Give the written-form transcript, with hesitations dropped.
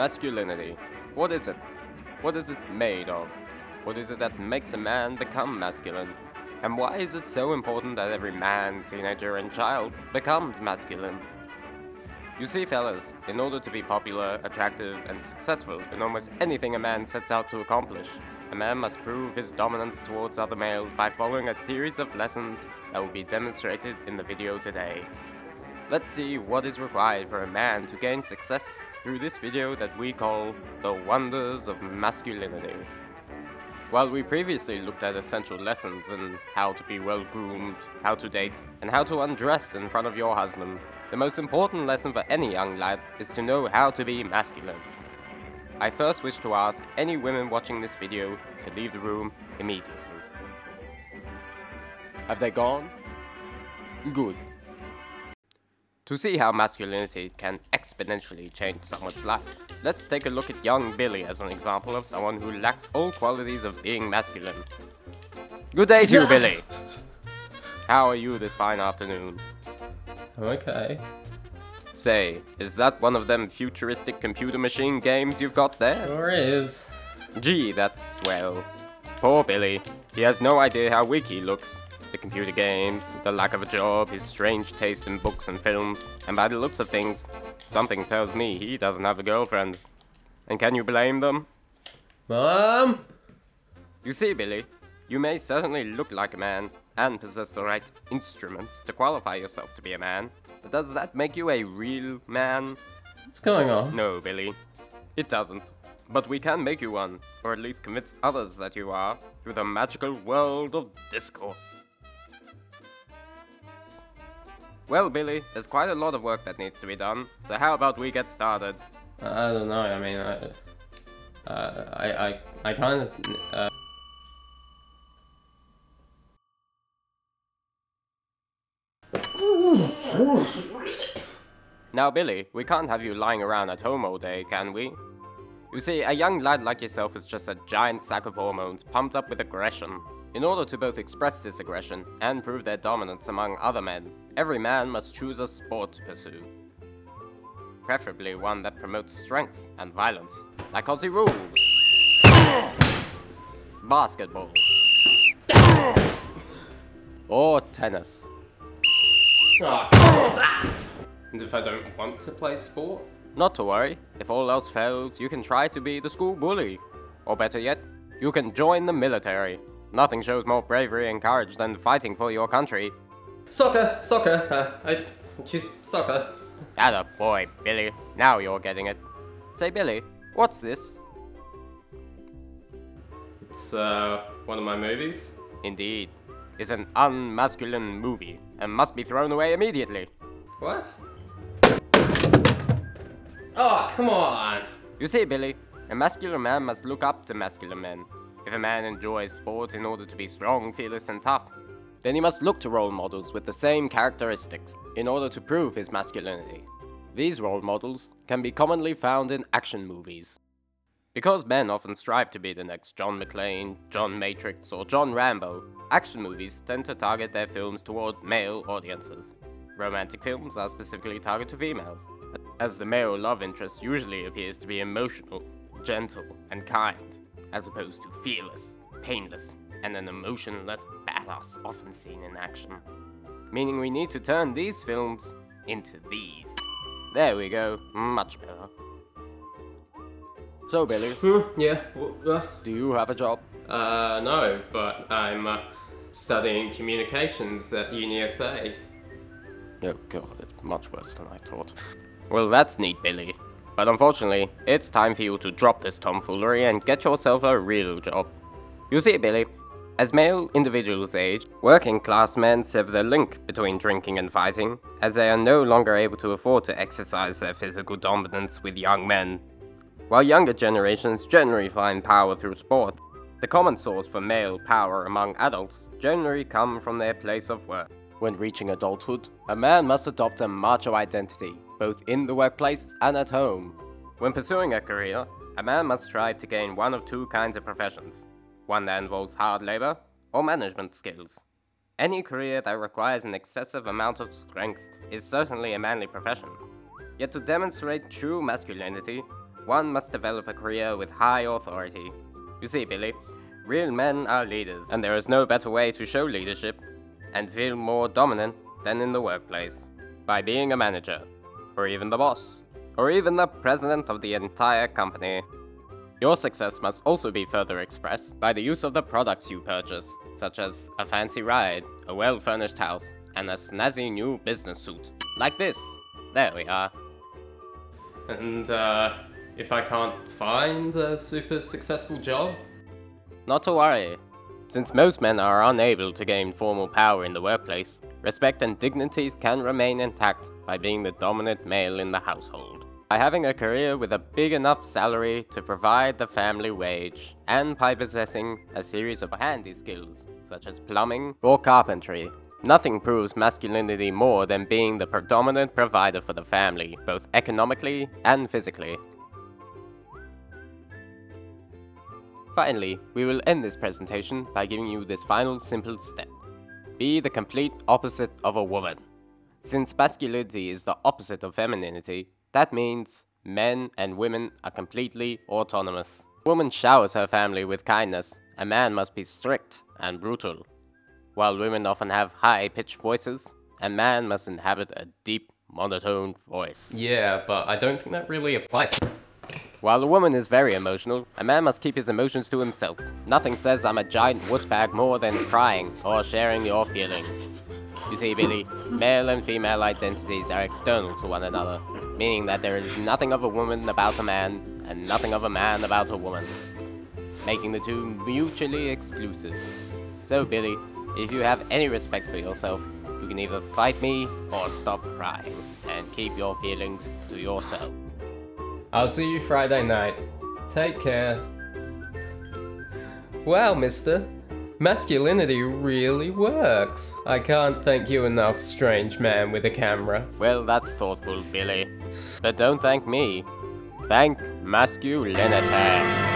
Masculinity. What is it? What is it made of? What is it that makes a man become masculine? And why is it so important that every man, teenager and child becomes masculine? You see fellas, in order to be popular, attractive and successful in almost anything a man sets out to accomplish, a man must prove his dominance towards other males by following a series of lessons that will be demonstrated in the video today. Let's see what is required for a man to gain success through this video that we call the Wonders of Masculinity. While we previously looked at essential lessons in how to be well groomed, how to date, and how to undress in front of your husband, the most important lesson for any young lad is to know how to be masculine. I first wish to ask any women watching this video to leave the room immediately. Have they gone? Good. To see how masculinity can exponentially change someone's life, let's take a look at young Billy as an example of someone who lacks all qualities of being masculine. Good day to you, Billy! How are you this fine afternoon? Okay. Say, is that one of them futuristic computer machine games you've got there? Sure is. Gee, that's swell. Poor Billy. He has no idea how weak he looks. The computer games, the lack of a job, his strange taste in books and films, and by the looks of things, something tells me he doesn't have a girlfriend. And can you blame them? Mom? You see, Billy, you may certainly look like a man, and possess the right instruments to qualify yourself to be a man, but does that make you a real man? What's going on? No, Billy, it doesn't. But we can make you one, or at least convince others that you are, through the magical world of discourse. Well, Billy, there's quite a lot of work that needs to be done, so how about we get started? I don't know, I mean, I kind of... Now, Billy, we can't have you lying around at home all day, can we? You see, a young lad like yourself is just a giant sack of hormones pumped up with aggression. In order to both express this aggression and prove their dominance among other men, every man must choose a sport to pursue. Preferably one that promotes strength and violence, like Aussie rules, basketball, or tennis. And if I don't want to play sport? Not to worry, if all else fails, you can try to be the school bully. Or better yet, you can join the military. Nothing shows more bravery and courage than fighting for your country. Soccer! I choose soccer. Atta boy, Billy. Now you're getting it. Say, Billy, what's this? It's, one of my movies. Indeed. It's an unmasculine movie, and must be thrown away immediately. What? Oh, come on! You see, Billy, a masculine man must look up to masculine men. If a man enjoys sport in order to be strong, fearless and tough, then he must look to role models with the same characteristics in order to prove his masculinity. These role models can be commonly found in action movies. Because men often strive to be the next John McClane, John Matrix or John Rambo, action movies tend to target their films toward male audiences. Romantic films are specifically targeted to females, as the male love interest usually appears to be emotional, gentle and kind, as opposed to fearless, painless, and an emotionless badass often seen in action. Meaning we need to turn these films into these. There we go, much better. So Billy, Yeah, do you have a job? no, but I'm, studying communications at UniSA. Oh god, it's much worse than I thought. Well, that's neat, Billy. But unfortunately, it's time for you to drop this tomfoolery and get yourself a real job. You see, Billy, as male individuals age, working class men sever the link between drinking and fighting, as they are no longer able to afford to exercise their physical dominance with young men. While younger generations generally find power through sport, the common source for male power among adults generally come from their place of work. When reaching adulthood, a man must adopt a macho identity, both in the workplace and at home. When pursuing a career, a man must strive to gain one of two kinds of professions. One that involves hard labor, or management skills. Any career that requires an excessive amount of strength is certainly a manly profession. Yet to demonstrate true masculinity, one must develop a career with high authority. You see, Billy, real men are leaders, and there is no better way to show leadership and feel more dominant than in the workplace, by being a manager, or even the boss, or even the president of the entire company. Your success must also be further expressed by the use of the products you purchase, such as a fancy ride, a well-furnished house, and a snazzy new business suit. Like this. There we are. And, if I can't find a super successful job? Not to worry. Since most men are unable to gain formal power in the workplace, respect and dignities can remain intact by being the dominant male in the household. By having a career with a big enough salary to provide the family wage, and by possessing a series of handy skills, such as plumbing or carpentry. Nothing proves masculinity more than being the predominant provider for the family, both economically and physically. Finally, we will end this presentation by giving you this final simple step. Be the complete opposite of a woman. Since masculinity is the opposite of femininity, that means men and women are completely autonomous. A woman showers her family with kindness, a man must be strict and brutal. While women often have high-pitched voices, a man must inhabit a deep, monotone voice. Yeah, but I don't think that really applies. While a woman is very emotional, a man must keep his emotions to himself. Nothing says I'm a giant wussbag more than crying or sharing your feelings. You see, Billy, male and female identities are external to one another, meaning that there is nothing of a woman about a man, and nothing of a man about a woman, making the two mutually exclusive. So, Billy, if you have any respect for yourself, you can either fight me or stop crying, and keep your feelings to yourself. I'll see you Friday night. Take care. Wow, mister. Masculinity really works. I can't thank you enough, strange man with a camera. Well, that's thoughtful, Billy. But don't thank me. Thank masculinity.